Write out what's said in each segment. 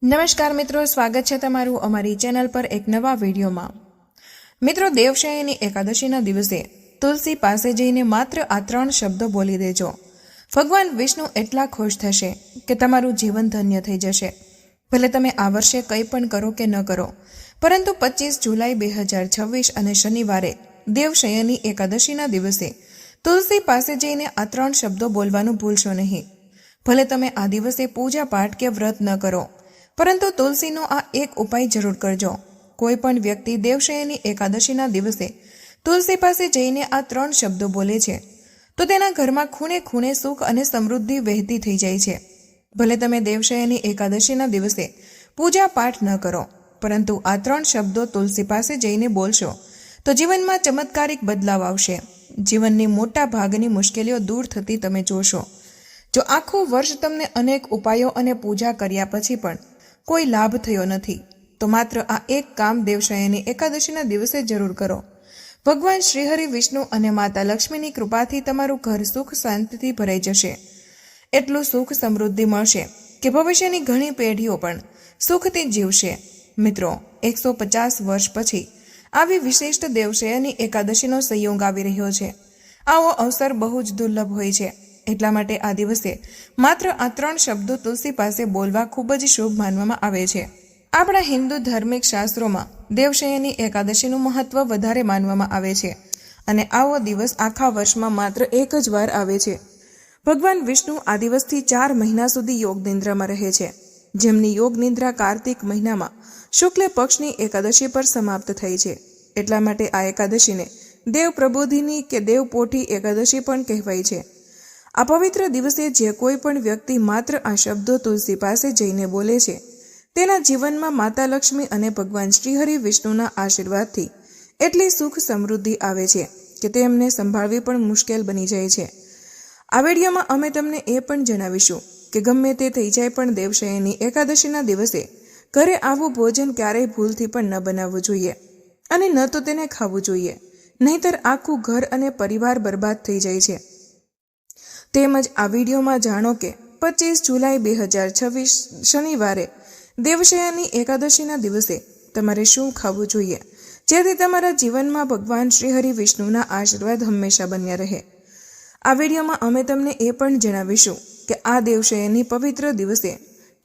નમસ્કાર મિત્રો, સ્વાગત છે તમારું અમારી ચેનલ પર એક નવા વિડીયોમાં। મિત્રો, દેવશયની એકાદશીના દિવસે તુલસી પાસે જઈને માત્ર આ 3 શબ્દો બોલી દેજો। ભગવાન વિષ્ણુ એટલા ખુશ થશે કે તમારું જીવન ધન્ય થઈ જશે। ભલે તમે આ વર્ષે કંઈ પણ કરો કે ન કરો, પરંતુ 25 જુલાઈ 2026 અને શનિવારે દેવશયની એકાદશીના દિવસે તુલસી પાસે જઈને આ 3 શબ્દો બોલવાનું ભૂલશો નહીં। ભલે તમે આ દિવસે પૂજા પાઠ કે વ્રત ન કરો, પરંતુ તુલસીનો આ એક ઉપાય જરૂર કરજો। કોઈ પણ વ્યક્તિ દેવશયની એકાદશીના દિવસે તુલસી પાસે જઈને આ 3 શબ્દો બોલે છે તો તેના ઘરમાં ખૂણે ખૂણે સુખ અને સમૃદ્ધિ વહેતી થઈ જાય છે। ભલે તમે દેવશયની એકાદશીના દિવસે પૂજા પાઠ ન કરો, પરંતુ આ 3 શબ્દો તુલસી પાસે જઈને બોલશો તો જીવનમાં ચમત્કારિક બદલાવ આવશે। જીવનની મોટા ભાગની મુશ્કેલીઓ દૂર થતી તમે જોશો। જો આખું વર્ષ તમને અનેક ઉપાયો અને પૂજા કર્યા પછી પણ કોઈ લાભ થયો નથી, તો માત્ર આ એક કામ દેવશયની એકાદશીના દિવસે જરૂર કરો। ભગવાન શ્રીહરિ વિષ્ણુ અને માતા લક્ષ્મીની કૃપાથી તમારું ઘર સુખ શાંતિથી ભરાઈ જશે। એટલું સુખ સમૃદ્ધિ મળશે કે ભવિષ્યની ઘણી પેઢીઓ પણ સુખથી જીવશે। મિત્રો, 150 વર્ષ પછી આવી વિશિષ્ટ દેવશયની એકાદશીનો સંયોગ આવી રહ્યો છે। આવો અવસર બહુ જ દુર્લભ હોય છે, એટલા માટે આ દિવસે માત્ર આ 3 શબ્દો તુલસી પાસે બોલવા ખૂબ જ શુભ માનવામાં આવે છે। આપણા હિન્દુ ધાર્મિક શાસ્ત્રોમાં દેવશયની એકાદશીનું મહત્વ વધારે માનવામાં આવે છે અને આવો દિવસ આખા વર્ષમાં માત્ર એક જ વાર આવે છે। ભગવાન વિષ્ણુ આ દિવસથી 4 મહિના સુધી યોગ નિદ્રામાં રહે છે, જેમની યોગ નિદ્રા કાર્તિક મહિનામાં શુક્લ પક્ષની એકાદશી પર સમાપ્ત થઈ છે। એટલા માટે આ એકાદશીને દેવ પ્રબોધિની કે દેવપોઠી એકાદશી પણ કહેવાય છે। આ પવિત્ર દિવસે જે કોઈ પણ વ્યક્તિ માત્ર આ શબ્દો તુલસી પાસે જઈને બોલે છે, તેના જીવનમાં માતા લક્ષ્મી અને ભગવાન શ્રીહરિ વિષ્ણુના આશીર્વાદથી એટલી સુખ સમૃદ્ધિ આવે છે કે તેમને સંભાળવી પણ મુશ્કેલ બની જાય છે। આ વિડીયોમાં અમે તમને એ પણ જણાવીશું કે ગમે તે થઈ જાય પણ દેવશયની એકાદશીના દિવસે ઘરે આવું ભોજન ક્યારેય ભૂલથી પણ ન બનાવવું જોઈએ અને ન તો તેને ખાવું જોઈએ, નહીંતર આખું ઘર અને પરિવાર બરબાદ થઈ જાય છે। તેમજ આ વિડીયોમાં જાણો કે 25 જુલાઈ 2026 શનિવારે દેવશયની એકાદશીના દિવસે તમારે શું ખાવું જોઈએ, જેથી તમારા જીવનમાં ભગવાન શ્રીહરિ વિષ્ણુના આશીર્વાદ હંમેશા બન્યા રહે। આ વિડીયોમાં અમે તમને એ પણ જણાવીશું કે આ દેવશયની પવિત્ર દિવસે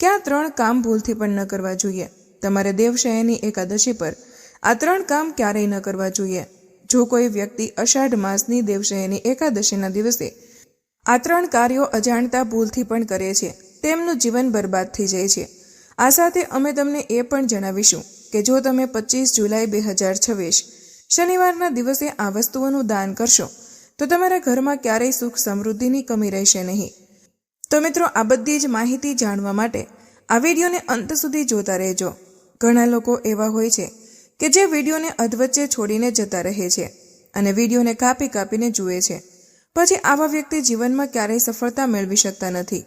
કયા 3 કામ ભૂલથી પણ ન કરવા જોઈએ। તમારે દેવશયની એકાદશી પર આ 3 કામ ક્યારેય ન કરવા જોઈએ। જો કોઈ વ્યક્તિ અષાઢ માસની દેવશયની એકાદશીના દિવસે આ 3 કાર્યો અજાણતા ભૂલથી પણ કરે છે, તેમનું જીવન બરબાદ થઈ જાય છે। આ સાથે અમે તમને એ પણ જણાવીશું કે જો તમે 25 જુલાઈ 2026 શનિવારના દિવસે આ વસ્તુઓનું દાન કરશો તો તમારા ઘરમાં ક્યારેય સુખ સમૃદ્ધિની કમી રહેશે નહીં। તો મિત્રો, આ બધી જ માહિતી જાણવા માટે આ વિડીયોને અંત સુધી જોતા રહેજો। ઘણા લોકો એવા હોય છે કે જે વિડીયોને અધવચ્ચે છોડીને જતા રહે છે અને વિડીયોને કાપી કાપીને જુએ છે, પછી આવા વ્યક્તિ જીવનમાં ક્યારેય સફળતા મેળવી શકતા નથી।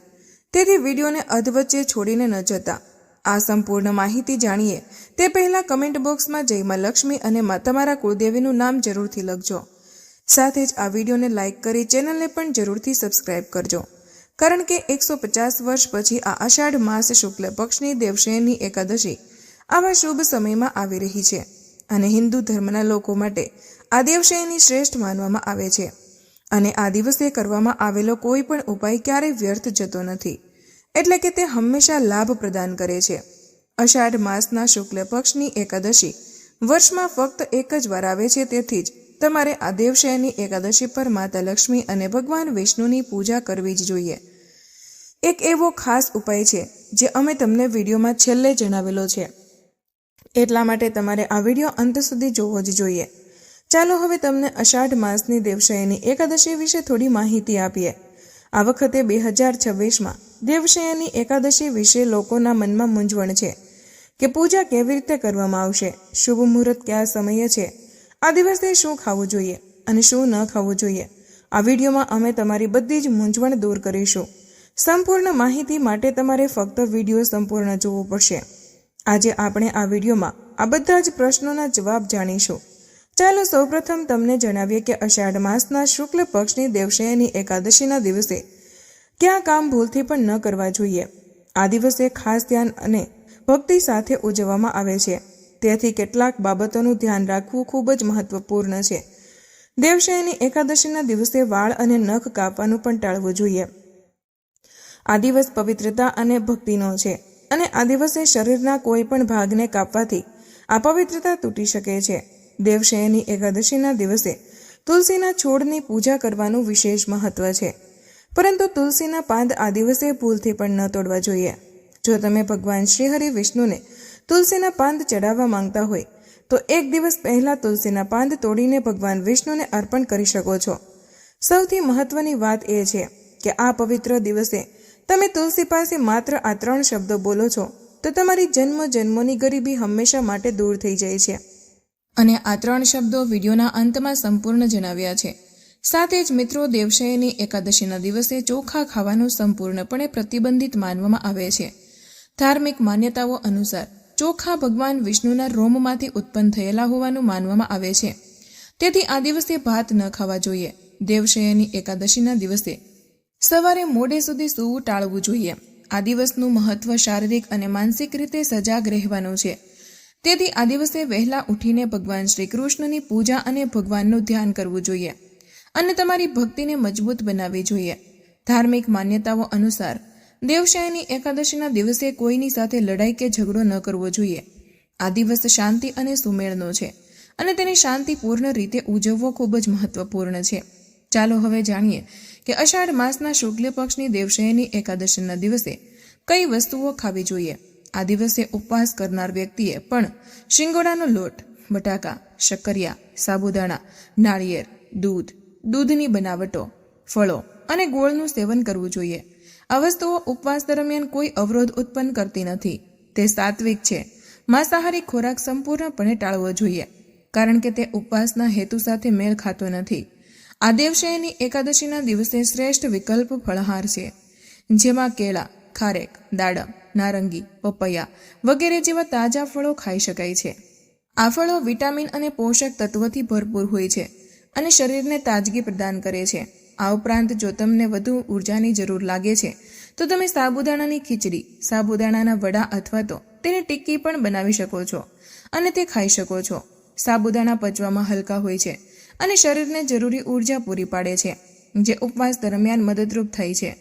તેથી વિડીયોને અધવચ્ચે છોડીને ન જતા આ સંપૂર્ણ માહિતી જાણીએ તે પહેલા કમેન્ટ બોક્સમાં જય માં લક્ષ્મી અને તમારા કુળદેવીનું નામ જરૂરથી લખજો। સાથે જ આ વિડીયોને લાઇક કરી ચેનલને પણ જરૂરથી સબસ્ક્રાઇબ કરજો, કારણ કે 150 વર્ષ પછી આ અષાઢ માસ શુક્લ પક્ષની દેવશયની એકાદશી આવા શુભ સમયમાં આવી રહી છે અને હિન્દુ ધર્મના લોકો માટે આ દેવશયની શ્રેષ્ઠ માનવામાં આવે છે અને આ દિવસે કરવામાં આવેલો કોઈ પણ ઉપાય ક્યારેય વ્યર્થ જતો નથી, એટલે કે તે હંમેશા લાભ પ્રદાન કરે છે। અષાઢ માસના શુક્લ પક્ષની એકાદશી વર્ષમાં ફક્ત એક જ વાર આવે છે, તેથી જ તમારે આ દેવશયની એકાદશી પર માતા લક્ષ્મી અને ભગવાન વિષ્ણુની પૂજા કરવી જ જોઈએ। એક એવો ખાસ ઉપાય છે જે અમે તમને વિડીયોમાં છેલ્લે જણાવેલો છે, એટલા માટે તમારે આ વિડીયો અંત સુધી જોવો જ જોઈએ। ચાલો હવે તમને અષાઢ માસની દેવશયની એકાદશી વિશે થોડી માહિતી આપીએ। આ વખતે 2026માં દેવશયની એકાદશી વિશે લોકોના મનમાં મૂંઝવણ છે કે પૂજા કેવી રીતે કરવામાં આવશે, શુભ મુહૂર્ત કયા સમયે છે, આ દિવસે શું ખાવું જોઈએ અને શું ન ખાવું જોઈએ। આ વિડીયોમાં અમે તમારી બધી જ મૂંઝવણ દૂર કરીશું। સંપૂર્ણ માહિતી માટે તમારે ફક્ત વિડીયો સંપૂર્ણ જોવો પડશે। આજે આપણે આ વિડીયોમાં આ બધા જ પ્રશ્નોના જવાબ જાણીશું। ચાલો સૌપ્રથમ તમને જણાવીએ કે અષાઢ માસના શુક્લ પક્ષની દેવશયની એકાદશીના દિવસે ક્યાં કામ ભૂલથી પણ ન કરવા જોઈએ। આ દિવસે ખાસ ધ્યાન અને ભક્તિ સાથે ઉજવવામાં આવે છે. તેથી કેટલાક બાબતોનું ધ્યાન રાખવું ખૂબ જ મહત્વપૂર્ણ છે. દેવશયની એકાદશીના દિવસે વાળ અને નખ કાપવાનું પણ ટાળવું જોઈએ. આ દિવસ પવિત્રતા અને ભક્તિનો છે અને આ દિવસે શરીરના કોઈ પણ ભાગને કાપવાથી આ પવિત્રતા તૂટી શકે છે. દેવશયની એકાદશીના દિવસે તુલસીના છોડની પૂજા કરવાનું વિશેષ મહત્વ છે, પરંતુ તુલસીના પાંદ આ દિવસે ભૂલથી પણ ન તોડવા જોઈએ. જો તમે ભગવાન શ્રી હરિ વિષ્ણુને તુલસીના પાંદ ચડાવવા માંગતા હોય તો એક દિવસ પહેલા તુલસીના પાંદ તોડીને ભગવાન વિષ્ણુને અર્પણ કરી શકો છો. સૌથી મહત્વની વાત એ છે કે આ પવિત્ર દિવસે તમે તુલસી પાસે માત્ર આ 3 શબ્દો બોલો છો તો તમારી જન્મોની ગરીબી હંમેશા માટે દૂર થઈ જાય છે. અને આ 3 શબ્દો વિડીયોના અંતમાં સંપૂર્ણ જણાવ્યા છે. સાથે જ મિત્રો, દેવશયની એકાદશીના દિવસે ચોખા ખાવાનું સંપૂર્ણપણે પ્રતિબંધિત માનવામાં આવે છે. ધાર્મિક માન્યતાઓ અનુસાર ચોખા ભગવાન વિષ્ણુના રોમમાંથી ઉત્પન્ન થયેલા હોવાનું માનવામાં આવે છે. તેથી આ દિવસે ભાત ન ખાવા જોઈએ. દેવશયની એકાદશીના દિવસે સવારે મોડે સુધી સૂવું ટાળવું જોઈએ. આ દિવસનું મહત્વ શારીરિક અને માનસિક રીતે સજાગ રહેવાનું છે. તેથી આ દિવસે વહેલા ઉઠીને ભગવાન શ્રી કૃષ્ણની પૂજા અને ભગવાનનું ધ્યાન કરવું જોઈએ અને તમારી ભક્તિને મજબૂત બનાવવી જોઈએ. ધાર્મિક માન્યતાઓ અનુસાર દેવશયની એકાદશીના દિવસે કોઈની સાથે લડાઈ કે ઝઘડો ન કરવો જોઈએ. આ દિવસ શાંતિ અને સુમેળનો છે અને તેને શાંતિપૂર્ણ રીતે ઉજવવો ખૂબ જ મહત્વપૂર્ણ છે. ચાલો હવે જાણીએ કે અષાઢ માસના શુક્લ પક્ષની દેવશયની એકાદશીના દિવસે કઈ વસ્તુઓ ખાવી જોઈએ. આ દિવસે ઉપવાસ કરનાર વ્યક્તિએ પણ શિંગોડાનો લોટ, બટાકા, શક્કરિયા, સાબુદાણા, નાળિયેર, દૂધની બનાવટો, ફળો અને ગોળનું સેવન કરવું જોઈએ. આ વસ્તુઓ ઉપવાસ દરમિયાન કોઈ અવરોધ ઉત્પન્ન કરતી નથી. તે સાત્વિક છે. માંસાહારી ખોરાક સંપૂર્ણપણે ટાળવો જોઈએ કારણ કે તે ઉપવાસના હેતુ સાથે મેળ ખાતો નથી. આ દેવશયની એકાદશીના દિવસે શ્રેષ્ઠ વિકલ્પ ફળહાર છે, જેમાં કેળા, ખારેક, દાડમ, નારંગી, પપૈયા વગેરે જેવા તાજા ફળો ખાઈ શકાય છે. આ ફળો વિટામિન અને પોષક તત્વોથી ભરપૂર હોય છે અને શરીરને તાજગી પ્રદાન કરે છે. આ ઉપરાંત જો તમને વધુ ઉર્જાની જરૂર લાગે છે તો તમે સાબુદાણાની ખીચડી, સાબુદાણાના વડા અથવા તો તેની ટિક્કી પણ બનાવી શકો છો અને તે ખાઈ શકો છો. સાબુદાણા પચવામાં હલકા હોય છે અને શરીરને જરૂરી ઉર્જા પૂરી પાડે છે, જે ઉપવાસ દરમિયાન મદદરૂપ થાય છે.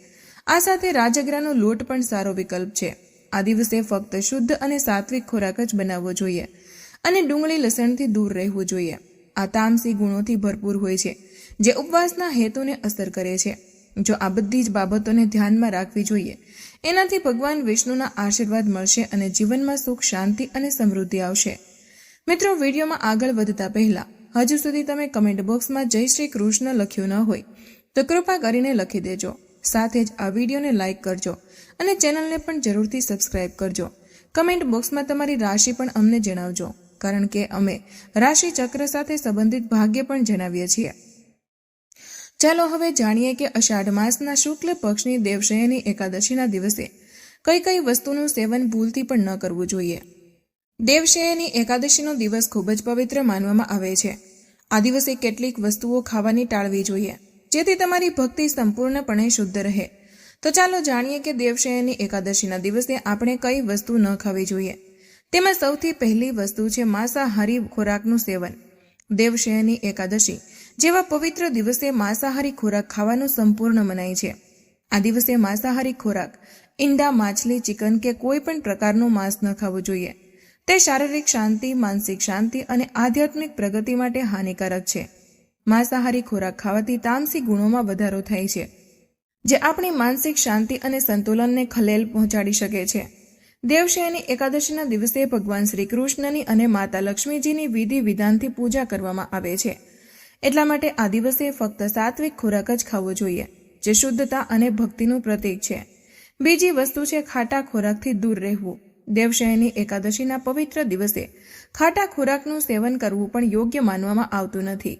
આ સાથે રાજગરાનો લોટ પણ સારો વિકલ્પ છે. આ દિવસે ફક્ત શુદ્ધ અને સાત્વિક ખોરાક જ બનાવવો જોઈએ અને ડુંગળી લસણથી દૂર રહેવું જોઈએ. આ તામસી ગુણોથી ભરપૂર હોય છે જે ઉપવાસના હેતુને અસર કરે છે. જો આ બધી જ બાબતોને ધ્યાનમાં રાખવી જોઈએ. એનાથી ભગવાન વિષ્ણુના આશીર્વાદ મળશે અને જીવનમાં સુખ, શાંતિ અને સમૃદ્ધિ આવશે. મિત્રો, વિડીયોમાં આગળ વધતા પહેલા હજુ સુધી તમે કમેન્ટ બોક્સમાં જય શ્રી કૃષ્ણ લખ્યું ન હોય તો કૃપા કરીને લખી દેજો. સાથે જ આ વિડીયોને લાઇક કરજો અને ચેનલને પણ જરૂરથી સબસ્ક્રાઇબ કરજો. કમેન્ટ બોક્સમાં તમારી રાશિ પણ અમને જણાવજો કારણ કે અમે રાશિ ચક્ર સાથે સંબંધિત ભાગ્ય પણ જણાવીએ છીએ. ચાલો હવે જાણીએ કે અષાઢ માસના શુક્લ પક્ષની દેવશયની એકાદશીના દિવસે કઈ કઈ વસ્તુનું સેવન ભૂલથી પણ ન કરવું જોઈએ. દેવશયની એકાદશીનો દિવસ ખૂબ જ પવિત્ર માનવામાં આવે છે. આ દિવસે કેટલીક વસ્તુઓ ખાવાની ટાળવી જોઈએ જેથી તમારી ભક્તિ સંપૂર્ણપણે શુદ્ધ રહે. તો ચાલો જાણીએ કે દેવશયની એકાદશીના દિવસે આપણે કઈ વસ્તુ ન ખાવી જોઈએ. તેમાં સૌથી પહેલી વસ્તુ છે માંસાહારી ખોરાકનું સેવન. દેવશયની એકાદશી જેવા પવિત્ર દિવસે માંસાહારી ખોરાક ખાવાનું સંપૂર્ણ મનાય છે. આ દિવસે માંસાહારી ખોરાક, ઈંડા, માછલી, ચિકન કે કોઈ પણ પ્રકારનું માંસ ન ખાવું જોઈએ. તે શારીરિક શાંતિ, માનસિક શાંતિ અને આધ્યાત્મિક પ્રગતિ માટે હાનિકારક છે. માંસાહારી ખોરાક ખાવાથી તામસી ગુણોમાં વધારો થાય છે, જે આપણી માનસિક શાંતિ અને સંતુલનને ખલેલ પહોંચાડી શકે છે. દેવશયની એકાદશીના દિવસે ભગવાન શ્રી કૃષ્ણની અને માતા લક્ષ્મીજીની વિધિ વિધાનથી પૂજા કરવામાં આવે છે. એટલા માટે આ દિવસે ફક્ત સાત્વિક ખોરાક જ ખાવો જોઈએ, જે શુદ્ધતા અને ભક્તિનું પ્રતીક છે. બીજી વસ્તુ છે ખાટા ખોરાકથી દૂર રહેવું. દેવશયની એકાદશીના પવિત્ર દિવસે ખાટા ખોરાકનું સેવન કરવું પણ યોગ્ય માનવામાં આવતું નથી.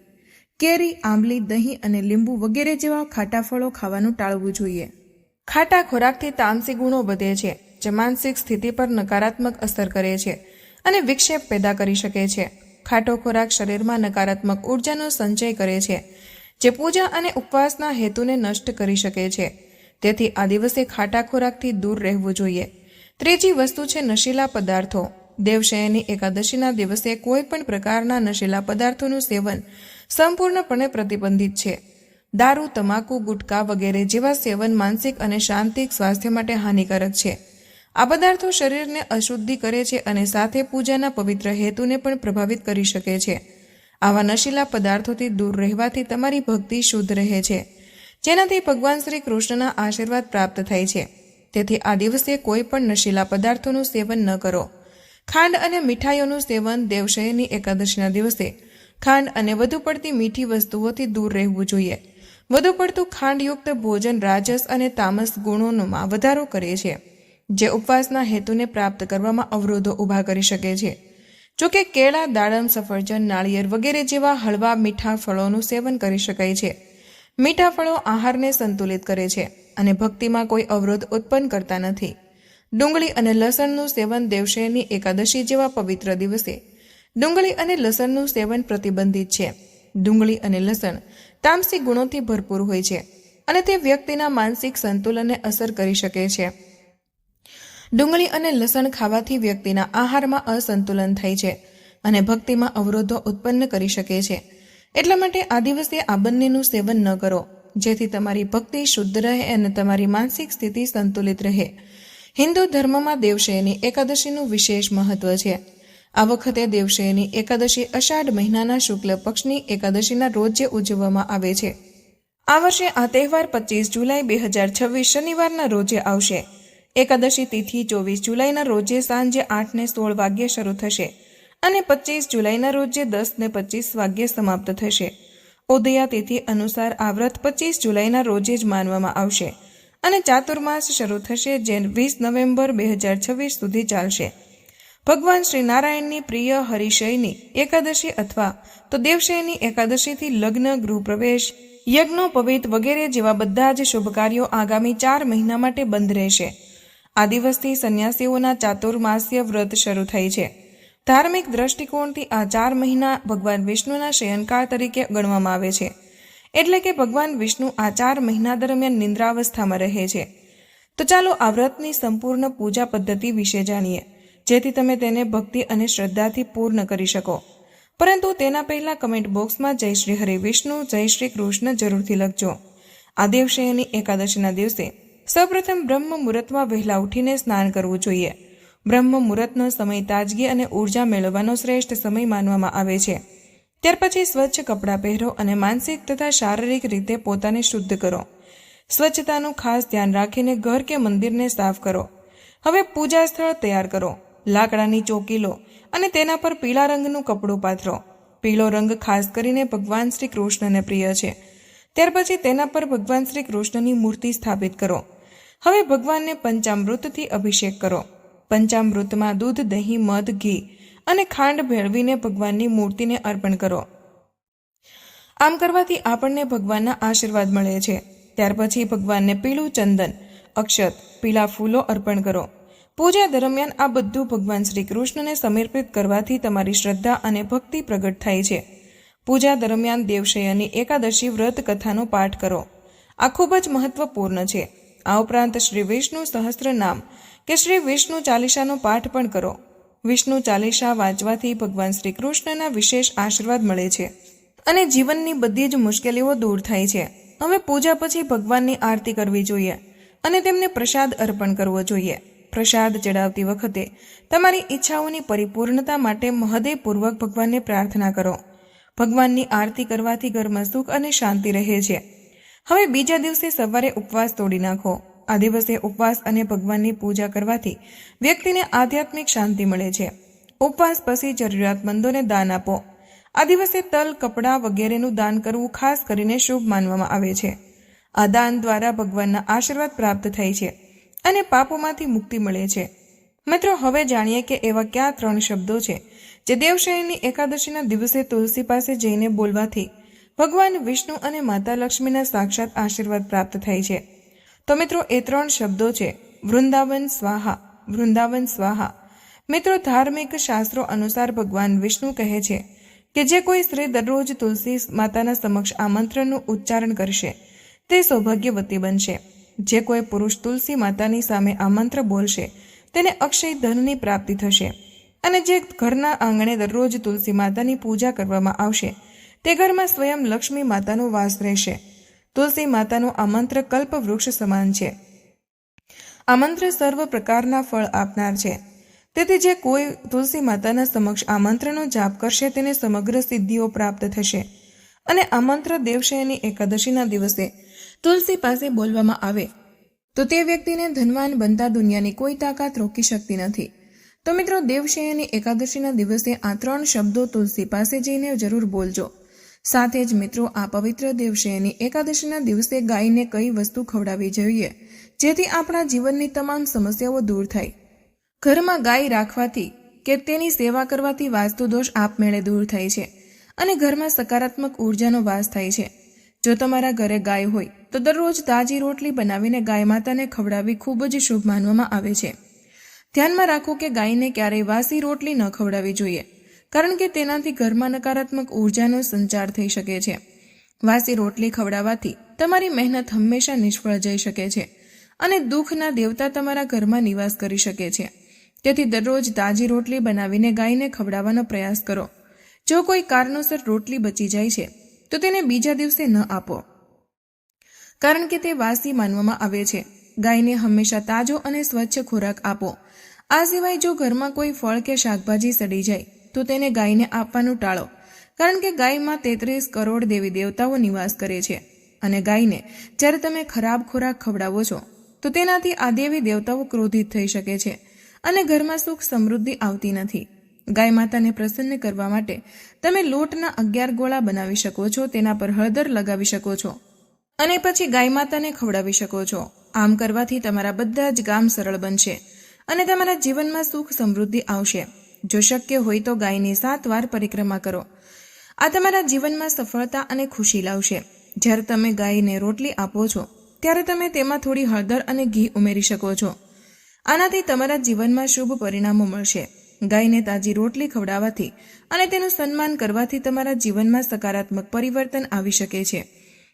કેરી, આંબલી, દહીં અને લીંબુ વગેરે જેવા ખાટા ફળો ખાવાનું ટાળવું જોઈએ. ખાટા ખોરાકથી તામસી ગુણો વધે છે, જે માનસિક સ્થિતિ પર નકારાત્મક અસર કરે છે અને વિક્ષેપ પેદા કરી શકે છે. ખાટો ખોરાક શરીરમાં નકારાત્મક ઉર્જાનો સંચય કરે છે, જે પૂજા અને ઉપવાસના હેતુને નષ્ટ કરી શકે છે. તેથી આ દિવસે ખાટા ખોરાકથી દૂર રહેવું જોઈએ. ત્રીજી વસ્તુ છે નશીલા પદાર્થો. દેવશયની એકાદશીના દિવસે કોઈ પણ પ્રકારના નશીલા પદાર્થોનું સેવન સંપૂર્ણપણે પ્રતિબંધિત છે. દારૂ, તમાકુ, ગુટકા વગેરે જેવા સેવન માનસિક અને શાંતિક સ્વાસ્થ્ય માટે હાનિકારક છે. આ પદાર્થો શરીરને અશુદ્ધિ કરે છે અને સાથે પૂજાના પવિત્ર હેતુને પણ પ્રભાવિત કરી શકે છે. આવા નશીલા પદાર્થોથી દૂર રહેવાથી તમારી ભક્તિ શુદ્ધ રહે છે, જેનાથી ભગવાન શ્રી કૃષ્ણના આશીર્વાદ પ્રાપ્ત થાય છે. તેથી આ દિવસે કોઈ પણ નશીલા પદાર્થોનું સેવન ન કરો. ખાંડ અને મીઠાઈઓનું સેવન. દેવશયની એકાદશીના દિવસે ખાંડ અને વધુ પડતી મીઠી વસ્તુઓથી દૂર રહેવું જોઈએ. વધુ પડતું ખાંડયુક્ત ભોજન રાજસ અને તામસ ગુણોમાં વધારો કરે છે, જે ઉપવાસના હેતુને પ્રાપ્ત કરવામાં અવરોધો ઊભા કરી શકે છે. જોકે કેળા, દાડમ, સફરજન, નાળિયેર વગેરે જેવા હળવા મીઠા ફળોનું સેવન કરી શકાય છે. મીઠા ફળો આહારને સંતુલિત કરે છે અને ભક્તિમાં કોઈ અવરોધ ઉત્પન્ન કરતા નથી. ડુંગળી અને લસણનું સેવન. દેવશયની એકાદશી જેવા પવિત્ર દિવસે ડુંગળી અને લસણનું સેવન પ્રતિબંધિત છે. ડુંગળી અને લસણ તામસિક ગુણોથી ભરપૂર હોય છે અને તે વ્યક્તિના માનસિક સંતુલનને અસર કરી શકે છે. ડુંગળી અને લસણ ખાવાથી વ્યક્તિના આહારમાં અસંતુલન થાય છે અને ભક્તિમાં અવરોધો ઉત્પન્ન કરી શકે છે. એટલા માટે આ દિવસે આ બંનેનું સેવન ન કરો, જેથી તમારી ભક્તિ શુદ્ધ રહે અને તમારી માનસિક સ્થિતિ સંતુલિત રહે. હિન્દુ ધર્મમાં દેવશયની એકાદશીનું વિશેષ મહત્વ છે. આ વખતે દેવશયની એકાદશી અષાઢ મહિનાના શુક્લ પક્ષની એકાદશીના રોજ ઉજવવામાં આવે છે. આ વર્ષે આ તહેવાર 25 જુલાઈ 2026 શનિવારના રોજે આવશે. એકાદશી તિથિ 24 જુલાઈના રોજે સાંજે 8:16 વાગ્યે શરૂ થશે અને 25 જુલાઈના રોજે 10:25 વાગ્યે સમાપ્ત થશે. ઉદયા તિથિ અનુસાર આ વ્રત 25 જુલાઈના રોજે જ માનવામાં આવશે અને ચાતુર્માસ શરૂ થશે, જે 20 નવેમ્બર 2026 સુધી ચાલશે. ભગવાન શ્રી નારાયણની પ્રિય હરિશયની એકાદશી અથવા તો દેવશયની એકાદશીથી લગ્ન, ગૃહપ્રવેશ, યજ્ઞોપવિત વગેરે જેવા બધા જ શુભ કાર્યો આગામી 4 મહિના માટે બંધ રહેશે. આ દિવસથી સંન્યાસીઓના ચાતુર્માસ્ય વ્રત શરૂ થાય છે. ધાર્મિક દ્રષ્ટિકોણથી આ 4 મહિના ભગવાન વિષ્ણુના શયનકાળ તરીકે ગણવામાં આવે છે. એટલે કે ભગવાન વિષ્ણુ આ 4 મહિના દરમિયાન નિંદ્રાવસ્થામાં રહે છે. તો ચાલો આ વ્રતની સંપૂર્ણ પૂજા પદ્ધતિ વિશે જાણીએ, જેથી તમે તેને ભક્તિ અને શ્રદ્ધાથી પૂર્ણ કરી શકો. પરંતુ તેના પહેલા કમેન્ટ બોક્સમાં જય શ્રી હરિ વિષ્ણુ, જય શ્રી કૃષ્ણ જરૂરથી લખજો. આ દેવશયની એકાદશીના દિવસે સૌપ્રથમ બ્રહ્મ મુહૂર્તમાં વહેલા ઉઠીને સ્નાન કરવું જોઈએ. બ્રહ્મ મુહૂર્તનો સમય તાજગી અને ઉર્જા મેળવવાનો શ્રેષ્ઠ સમય માનવામાં આવે છે. ત્યાર પછી સ્વચ્છ કપડાં પહેરો અને માનસિક તથા શારીરિક રીતે પોતાને શુદ્ધ કરો. સ્વચ્છતાનું ખાસ ધ્યાન રાખીને ઘર કે મંદિરને સાફ કરો. હવે પૂજા સ્થળ તૈયાર કરો. લાકડાની ચોકી લો અને તેના પર પીળા રંગનું કપડું પાથરો. પીળો રંગ ખાસ કરીને ભગવાન શ્રી કૃષ્ણને પ્રિય છે. ત્યાર પછી તેના પર ભગવાન શ્રી કૃષ્ણની મૂર્તિ સ્થાપિત કરો. હવે ભગવાનને પંચામૃતથી અભિષેક કરો. પંચામૃતમાં દૂધ, દહીં, મધ, ઘી અને ખાંડ ભેળવીને ભગવાનની મૂર્તિને અર્પણ કરો. આમ કરવાથી આપણને ભગવાનના આશીર્વાદ મળે છે. ત્યાર પછી ભગવાનને પીળું ચંદન, અક્ષત, પીળા ફૂલો અર્પણ કરો. પૂજા દરમિયાન આ બધું ભગવાન શ્રી કૃષ્ણને સમર્પિત કરવાથી તમારી શ્રદ્ધા અને ભક્તિ પ્રગટ થાય છે. પૂજા દરમિયાન દેવશયની એકાદશી વ્રત કથાનો પાઠ કરો. આ ખૂબ જ મહત્વપૂર્ણ છે. આ ઉપરાંત શ્રી વિષ્ણુ સહસ્ત્ર નામ કે શ્રી વિષ્ણુ ચાલીસાનો પાઠ પણ કરો. વિષ્ણુ ચાલીસા વાંચવાથી ભગવાન શ્રી કૃષ્ણના વિશેષ આશીર્વાદ મળે છે અને જીવનની બધી જ મુશ્કેલીઓ દૂર થાય છે. હવે પૂજા પછી ભગવાનની આરતી કરવી જોઈએ અને તેમને પ્રસાદ અર્પણ કરવો જોઈએ. પ્રસાદ ચડાવતી વખતે તમારી ઈચ્છાઓની પરિપૂર્ણતા માટે હૃદયપૂર્વક ભગવાનને પ્રાર્થના કરો. ભગવાનની આરતી કરવાથી ઘરમાં સુખ અને શાંતિ રહે છે. હવે બીજા દિવસે સવારે ઉપવાસ તોડી નાખો. આ દિવસે ઉપવાસ અને ભગવાનની પૂજા કરવાથી વ્યક્તિને આધ્યાત્મિક શાંતિ મળે છે. ઉપવાસ પછી જરૂરિયાતમંદોને દાન આપો. આ દિવસે તલ, કપડાં વગેરેનું દાન કરવું ખાસ કરીને શુભ માનવામાં આવે છે. આ દાન દ્વારા ભગવાનના આશીર્વાદ પ્રાપ્ત થાય છે અને પાપોમાંથી મુક્તિ મળે છે. મિત્રો, હવે જાણીએ કે એવા કયા 3 શબ્દો છે જે દેવશયની એકાદશીના દિવસે તુલસી પાસે જઈને બોલવાથી ભગવાન વિષ્ણુ અને માતા લક્ષ્મીના સાક્ષાત આશીર્વાદ પ્રાપ્ત થાય છે. તો મિત્રો, એ 3 શબ્દો છે વૃંદાવન સ્વાહા, વૃંદાવન સ્વાહા. મિત્રો, ધાર્મિક શાસ્ત્રો અનુસાર ભગવાન વિષ્ણુ કહે છે કે જે કોઈ સ્ત્રી દરરોજ તુલસી માતાના સમક્ષ આ મંત્રનું ઉચ્ચારણ કરશે તે સૌભાગ્યવતી બનશે. જે કોઈ પુરુષ તુલસી માતાની સામે આ મંત્ર બોલશે તેને અક્ષય ધનની પ્રાપ્તિ થશે. અને જે ઘરના આંગણે દરરોજ તુલસી માતાની પૂજા કરવામાં આવશે તે ઘરમાં સ્વયં લક્ષ્મી માતાનો વાસ રહેશે. તુલસી માતાનો આ મંત્ર કલ્પ વૃક્ષ સમાન છે. આ મંત્ર સર્વ પ્રકારના ફળ આપનાર છે. તેથી જે કોઈ તુલસી માતાના સમક્ષ આ મંત્રનો જાપ કરશે તેને સમગ્ર સિદ્ધિઓ પ્રાપ્ત થશે. અને આ મંત્ર દેવશયની એકાદશીના દિવસે તુલસી પાસે બોલવામાં આવે તો તે વ્યક્તિને ધનવાન બનતા દુનિયાની કોઈ તાકાત રોકી શકતી નથી. તો મિત્રો, દેવશયની એકાદશીના દિવસે આ 3 શબ્દો તુલસી પાસે જઈને જરૂર બોલજો. સાથે જ મિત્રો, આ પવિત્ર દેવશયની એકાદશીના દિવસે ગાયને કઈ વસ્તુ ખવડાવવી જોઈએ જેથી આપણા જીવનની તમામ સમસ્યાઓ દૂર થાય. ઘરમાં ગાય રાખવાથી કે તેની સેવા કરવાથી વાસ્તુદોષ આપમેળે દૂર થાય છે અને ઘરમાં સકારાત્મક ઉર્જાનો વાસ થાય છે. જો તમારા ઘરે ગાય હોય તો દરરોજ તાજી રોટલી બનાવીને ગાય માતાને ખવડાવવી ખૂબ જ શુભ માનવામાં આવે છે. ધ્યાનમાં રાખો કે ગાયને ક્યારેય વાસી રોટલી ન ખવડાવવી જોઈએ, કારણ કે તેનાથી ઘરમાં નકારાત્મક ઉર્જાનો સંચાર થઈ શકે છે. વાસી રોટલી ખવડાવવાથી તમારી મહેનત હંમેશા નિષ્ફળ જઈ શકે છે અને દુઃખના દેવતા તમારા ઘરમાં નિવાસ કરી શકે છે. તેથી દરરોજ તાજી રોટલી બનાવીને ગાયને ખવડાવવાનો પ્રયાસ કરો. જો કોઈ કારણોસર રોટલી બચી જાય છે તો તેને બીજા દિવસે ન આપો, કારણ કે તે વાસી માનવામાં આવે છે. ગાયને હંમેશા તાજો અને સ્વચ્છ ખોરાક આપો. આ સિવાય જો ઘરમાં કોઈ ફળ કે શાકભાજી સડી જાય તો તેને ગાયને આપવાનું ટાળો, કારણ કે ગાયમાં 33 કરોડ દેવી દેવતાઓ નિવાસ કરે છે અને ગાયને જ્યારે તમે ખરાબ ખોરાક ખવડાવો છો તો તેનાથી આ દેવી દેવતાઓ ક્રોધિત થઈ શકે છે અને ઘરમાં સુખ સમૃદ્ધિ આવતી નથી. ગાય માતાને પ્રસન્ન કરવા માટે તમે લોટના 11 ગોળા બનાવી શકો છો, તેના પર હળદર લગાવી શકો છો અને પછી ગાય માતાને ખવડાવી શકો છો. આમ કરવાથી તમારા બધા જ કામ સરળ બનશે અને તમારા જીવનમાં સુખ સમૃદ્ધિ આવશે. જો શક્ય હોય તો ગાયની 7 વાર પરિક્રમા કરો. આ તમારા જીવનમાં સફળતા અને ખુશી લાવશે. જ્યારે તમે ગાયને રોટલી આપો છો ત્યારે તમે તેમાં થોડી હળદર અને ઘી ઉમેરી શકો છો. આનાથી તમારા જીવનમાં શુભ પરિણામો મળશે. ગાયને તાજી રોટલી ખવડાવવાથી અને તેનું સન્માન કરવાથી તમારા જીવનમાં સકારાત્મક પરિવર્તન આવી શકે છે,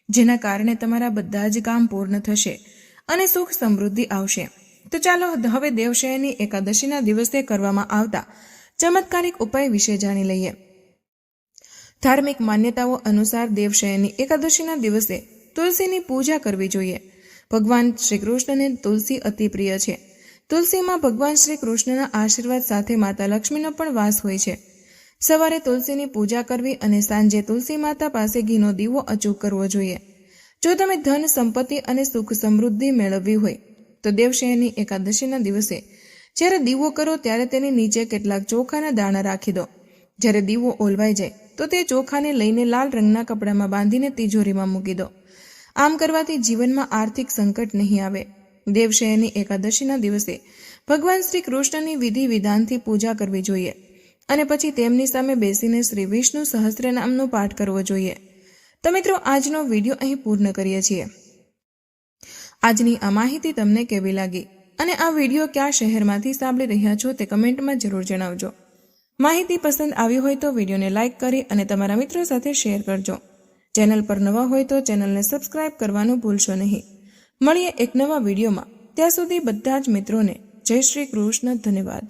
જેના કારણે તમારા બધા જ કામ પૂર્ણ થશે અને સુખ સમૃદ્ધિ આવશે. તો ચાલો હવે દેવશયની એકાદશીના દિવસે કરવામાં આવતા ચમત્કારિક ઉપાય વિશે જાણી લઈએ. ધાર્મિક માન્યતાઓ અનુસાર દેવશયની એકાદશીના દિવસે તુલસીની પૂજા કરવી જોઈએ. ભગવાન શ્રી કૃષ્ણને તુલસી અતિ પ્રિય છે. તુલસીમાં ભગવાન શ્રી કૃષ્ણના આશીર્વાદ સાથે માતા લક્ષ્મીનો પણ વાસ હોય છે. સવારે તુલસીની પૂજા કરવી અને સાંજે તુલસી માતા પાસે ઘીનો દીવો અચૂક કરવો જોઈએ. જો તમે ધન, સંપત્તિ અને સુખ સમૃદ્ધિ મેળવવી હોય તો દેવશયની એકાદશીના દિવસે જ્યારે દીવો કરો ત્યારે તેની નીચે કેટલાક ચોખાના દાણા રાખી દો. જ્યારે દીવો ઓલવાઈ જાય તો તે ચોખાને લઈને લાલ રંગના કપડામાં બાંધીને તિજોરીમાં મૂકી દો. આમ કરવાથી જીવનમાં આર્થિક સંકટ નહીં આવે. દેવશયની એકાદશીના દિવસે ભગવાન શ્રી કૃષ્ણની વિધિ વિધાનથી પૂજા કરવી જોઈએ અને પછી તેમની સામે બેસીને શ્રી વિષ્ણુ સહસ્ત્રનામનો પાઠ કરવો જોઈએ. તો મિત્રો, આજનો વિડીયો અહીં પૂર્ણ કરીએ છીએ. આજની આ માહિતી તમને કેવી લાગી અને આ વિડીયો કયા શહેરમાંથી સાંભળી રહ્યા છો તે કમેન્ટમાં જરૂર જણાવજો. માહિતી પસંદ આવી હોય તો વિડીયોને લાઇક કરી અને તમારા મિત્રો સાથે શેર કરજો. ચેનલ પર નવા હોય તો ચેનલને સબસ્ક્રાઇબ કરવાનું ભૂલશો નહીં. મળીએ એક નવા વિડીયોમાં. ત્યાં સુધી બધા જ મિત્રોને જય શ્રી કૃષ્ણ. ધન્યવાદ.